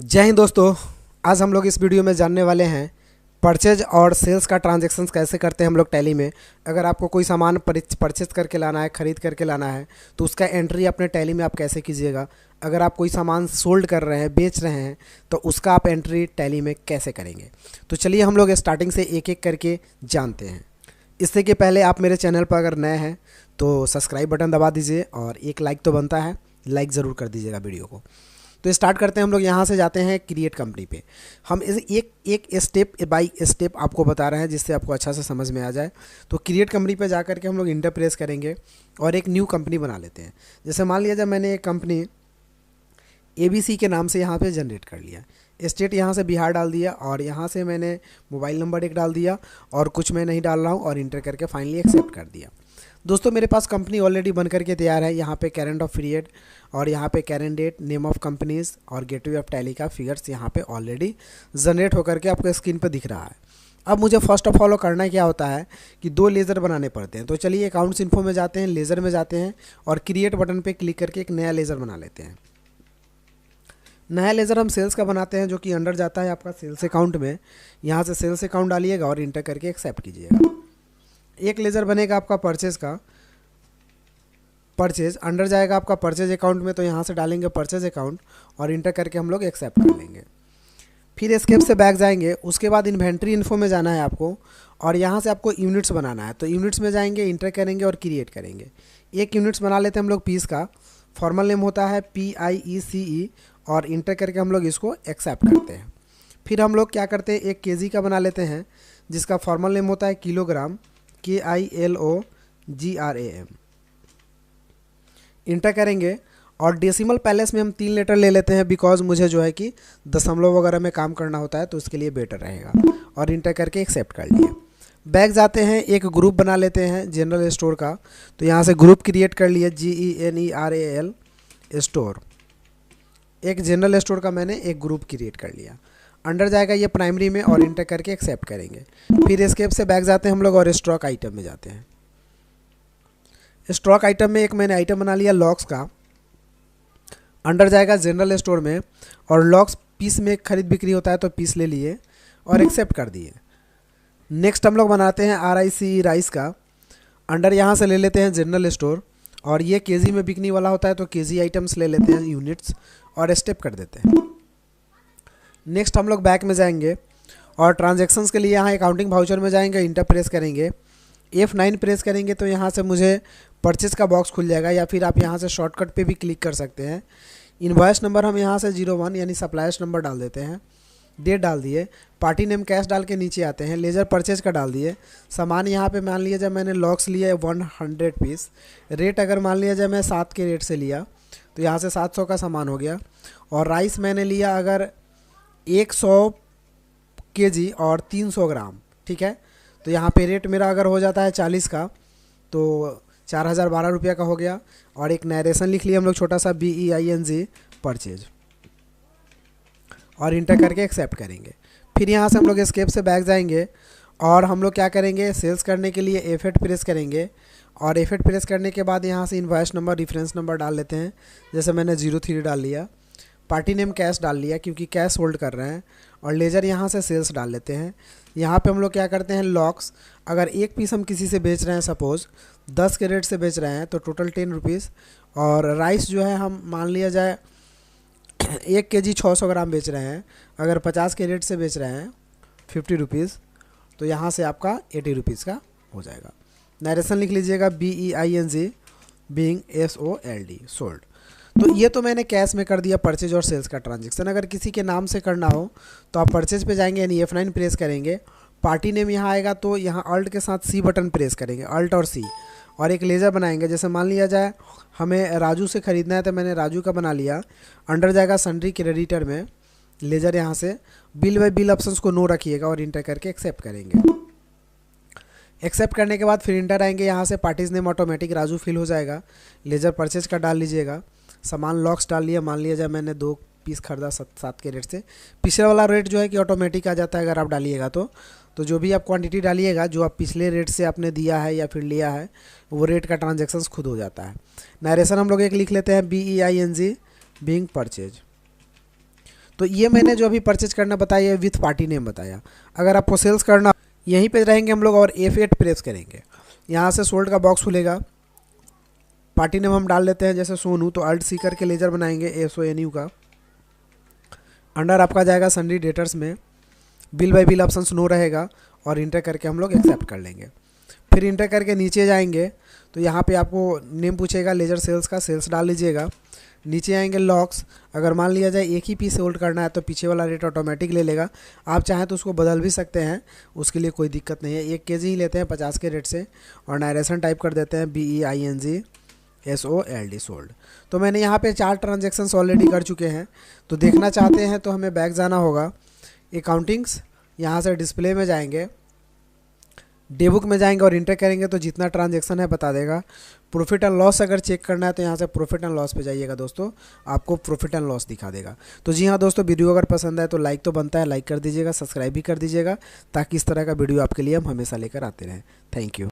जय हिंद दोस्तों। आज हम लोग इस वीडियो में जानने वाले हैं परचेज और सेल्स का ट्रांजैक्शंस कैसे करते हैं हम लोग टैली में। अगर आपको कोई सामान परचेज करके लाना है, ख़रीद करके लाना है, तो उसका एंट्री अपने टैली में आप कैसे कीजिएगा। अगर आप कोई सामान सोल्ड कर रहे हैं, बेच रहे हैं, तो उसका आप एंट्री टैली में कैसे करेंगे। तो चलिए हम लोग स्टार्टिंग से एक एक करके जानते हैं। इससे के पहले आप मेरे चैनल पर अगर नए हैं तो सब्सक्राइब बटन दबा दीजिए और एक लाइक तो बनता है, लाइक ज़रूर कर दीजिएगा वीडियो को। तो स्टार्ट करते हैं। हम लोग यहाँ से जाते हैं क्रिएट कंपनी पे। हम इसे एक एक स्टेप बाय स्टेप आपको बता रहे हैं जिससे आपको अच्छा से समझ में आ जाए। तो क्रिएट कंपनी पे जा करके हम लोग इंटर प्रेस करेंगे और एक न्यू कंपनी बना लेते हैं। जैसे मान लिया जाए मैंने एक कंपनी ABC के नाम से यहाँ पे जनरेट कर लिया। स्टेट यहाँ से बिहार डाल दिया और यहाँ से मैंने मोबाइल नंबर एक डाल दिया और कुछ मैं नहीं डाल रहा हूँ और इंटर करके फाइनली एक्सेप्ट कर दिया। दोस्तों मेरे पास कंपनी ऑलरेडी बन करके तैयार है। यहाँ पे करेंट ऑफ पीरियड और यहाँ पे current date, name of companies और गेटवे ऑफ टैली का फिगर्स यहाँ पे ऑलरेडी जनरेट होकर के आपको स्क्रीन पे दिख रहा है। अब मुझे फर्स्ट ऑफ ऑल करना क्या होता है कि दो लेज़र बनाने पड़ते हैं। तो चलिए अकाउंट्स इन्फो में जाते हैं, लेज़र में जाते हैं और क्रिएट बटन पर क्लिक करके एक नया लेज़र बना लेते हैं। नया लेज़र हम सेल्स का बनाते हैं जो कि अंडर जाता है आपका सेल्स अकाउंट में। यहाँ से सेल्स अकाउंट डालिएगा और इंटर करके एक्सेप्ट कीजिएगा। एक लेज़र बनेगा आपका परचेज का, परचेज अंडर जाएगा आपका परचेज अकाउंट में, तो यहाँ से डालेंगे परचेज अकाउंट और इंटर करके हम लोग एक्सेप्ट कर लेंगे। फिर एस्केप से बैक जाएंगे। उसके बाद इन्वेंट्री इन्फो में जाना है आपको और यहाँ से आपको यूनिट्स बनाना है। तो यूनिट्स में जाएंगे, इंटर करेंगे और क्रिएट करेंगे। एक यूनिट्स बना लेते हैं हम लोग पीस का। फॉर्मल नेम होता है PIECE और इंटर करके हम लोग इसको एक्सेप्ट करते हैं। फिर हम लोग क्या करते हैं, एक KG का बना लेते हैं जिसका फॉर्मल नेम होता है किलोग्राम, KILOGRAM। इंटर करेंगे और डेसिमल पैलेस में हम 3 लेटर ले लेते हैं बिकॉज मुझे जो है कि दशमलव वगैरह में काम करना होता है तो उसके लिए बेटर रहेगा और इंटर करके एक्सेप्ट कर लिया। बैक जाते हैं, एक ग्रुप बना लेते हैं जनरल स्टोर का। तो यहाँ से ग्रुप क्रिएट कर लिए GENERAL स्टोर। एक जनरल स्टोर का मैंने एक ग्रुप क्रिएट कर लिया। अंडर जाएगा ये प्राइमरी में और इंटर करके एक्सेप्ट करेंगे। फिर एस्केप से बैक जाते हैं हम लोग और स्टॉक आइटम में जाते हैं। स्टॉक आइटम में एक मैंने आइटम बना लिया लॉक्स का। अंडर जाएगा जनरल स्टोर में और लॉक्स पीस में खरीद बिक्री होता है तो पीस ले लिए और एक्सेप्ट कर दिए। नेक्स्ट हम लोग बनाते हैं RICE राइस का। अंडर यहाँ से ले लेते हैं जनरल स्टोर और ये KG में बिकने वाला होता है तो KG आइटम्स ले लेते हैं यूनिट्स और स्टेप कर देते हैं। नेक्स्ट हम लोग बैक में जाएंगे और ट्रांजैक्शंस के लिए यहाँ अकाउंटिंग वाउचर में जाएंगे, इंटर प्रेस करेंगे, F9 प्रेस करेंगे तो यहाँ से मुझे परचेज का बॉक्स खुल जाएगा या फिर आप यहाँ से शॉर्टकट पे भी क्लिक कर सकते हैं। इनवॉइस नंबर हम यहाँ से 01 यानी सप्लायर्स नंबर डाल देते हैं। डेट डाल दिए, पार्टी नेम कैश डाल के नीचे आते हैं, लेजर परचेज का डाल दिए। सामान यहाँ पे मान लिया जाए मैंने लॉक्स लिए 100 पीस। रेट अगर मान लिया जाए मैं 7 के रेट से लिया तो यहाँ से 700 का सामान हो गया। और राइस मैंने लिया अगर 100 kg और 300 ग्राम, ठीक है। तो यहाँ पे रेट मेरा अगर हो जाता है 40 का तो 4012 रुपये का हो गया। और एक नरेशन लिख लिया हम लोग छोटा सा BEING परचेज और इंटर करके एक्सेप्ट करेंगे। फिर यहाँ से हम लोग एस्केप से बैक जाएंगे और हम लोग क्या करेंगे, सेल्स करने के लिए F8 प्रेस करेंगे और F8 प्रेस करने के बाद यहाँ से इनवॉइस नंबर, रेफरेंस नंबर डाल लेते हैं। जैसे मैंने 03 डाल लिया, पार्टी नेम कैश डाल लिया क्योंकि कैश होल्ड कर रहे हैं और लेजर यहाँ से सेल्स डाल लेते हैं। यहाँ पे हम लोग क्या करते हैं, लॉक्स अगर एक पीस हम किसी से बेच रहे हैं, सपोज़ 10 के रेट से बेच रहे हैं तो टोटल 10 रुपीज़। और राइस जो है हम मान लिया जाए 1 kg 600 ग्राम बेच रहे हैं, अगर 50 के रेट से बेच रहे हैं 50 रुपीज़ तो यहाँ से आपका 80 रुपीज़ का हो जाएगा। नरेशन लिख लीजिएगा BEING SOLD सोल्ड। तो ये तो मैंने कैश में कर दिया परचेज और सेल्स का ट्रांजैक्शन। अगर किसी के नाम से करना हो तो आप परचेज पे जाएंगे यानी F9 प्रेस करेंगे, पार्टी नेम यहाँ आएगा तो यहाँ अल्ट के साथ C बटन प्रेस करेंगे, अल्ट और C, और एक लेज़र बनाएंगे। जैसे मान लिया जाए हमें राजू से ख़रीदना है तो मैंने राजू का बना लिया। अंडर जाएगा सन्ड्री क्रेडिटर में, लेज़र यहाँ से बिल बाय बिल ऑप्शंस को नो रखिएगा और इंटर करके एक्सेप्ट करेंगे। एक्सेप्ट करने के बाद फिर इंटर आएंगे, यहाँ से पार्टीज नेम ऑटोमेटिक राजू फिल हो जाएगा। लेज़र परचेज का डाल लीजिएगा, सामान लॉक्स डाल लिया, मान लिया जाए मैंने 2 पीस खरीदा 7 के रेट से। पिछले वाला रेट जो है कि ऑटोमेटिक आ जाता है अगर आप डालिएगा तो जो भी आप क्वांटिटी डालिएगा जो आप पिछले रेट से आपने दिया है या फिर लिया है वो रेट का ट्रांजैक्शंस खुद हो जाता है। नरेशन हम लोग एक लिख लेते हैं BEING परचेज। तो ये मैंने जो अभी परचेज करना बताया विथ पार्टी नेम बताया। अगर आपको सेल्स करना, यहीं पे रहेंगे हम लोग और F8 प्रेस करेंगे। यहाँ से सोल्ड का बॉक्स खुलेगा, पार्टी नेम हम डाल लेते हैं जैसे सोनू, तो अल्ट सी करके लेजर बनाएंगे SONU का। अंडर आपका जाएगा सन्डी डेटर्स में, bill by bill option no रहेगा और इंटर करके हम लोग एक्सेप्ट कर लेंगे। फिर इंटर करके नीचे जाएंगे तो यहाँ पे आपको नेम पूछेगा लेजर सेल्स का, सेल्स डाल लीजिएगा। नीचे आएंगे लॉक्स, अगर मान लिया जाए एक ही पीस होल्ड करना है तो पीछे वाला रेट ऑटोमेटिक ले लेगा। आप चाहें तो उसको बदल भी सकते हैं, उसके लिए कोई दिक्कत नहीं है। 1 kg ही लेते हैं 50 के रेट से और नायरेशन टाइप कर देते हैं BEING SOLD। तो मैंने यहाँ पे 4 ट्रांजेक्शन्स ऑलरेडी कर चुके हैं। तो देखना चाहते हैं तो हमें बैक जाना होगा, अकाउंटिंग्स, यहाँ से डिस्प्ले में जाएंगे, डे बुक में जाएंगे और इंटर करेंगे तो जितना ट्रांजैक्शन है बता देगा। प्रॉफिट एंड लॉस अगर चेक करना है तो यहाँ से प्रॉफिट एंड लॉस पे जाइएगा दोस्तों, आपको प्रॉफिट एंड लॉस दिखा देगा। तो जी हाँ दोस्तों, वीडियो अगर पसंद आए तो लाइक तो बनता है, लाइक कर दीजिएगा, सब्सक्राइब भी कर दीजिएगा, ताकि इस तरह का वीडियो आपके लिए हम हमेशा लेकर आते रहें। Thank you.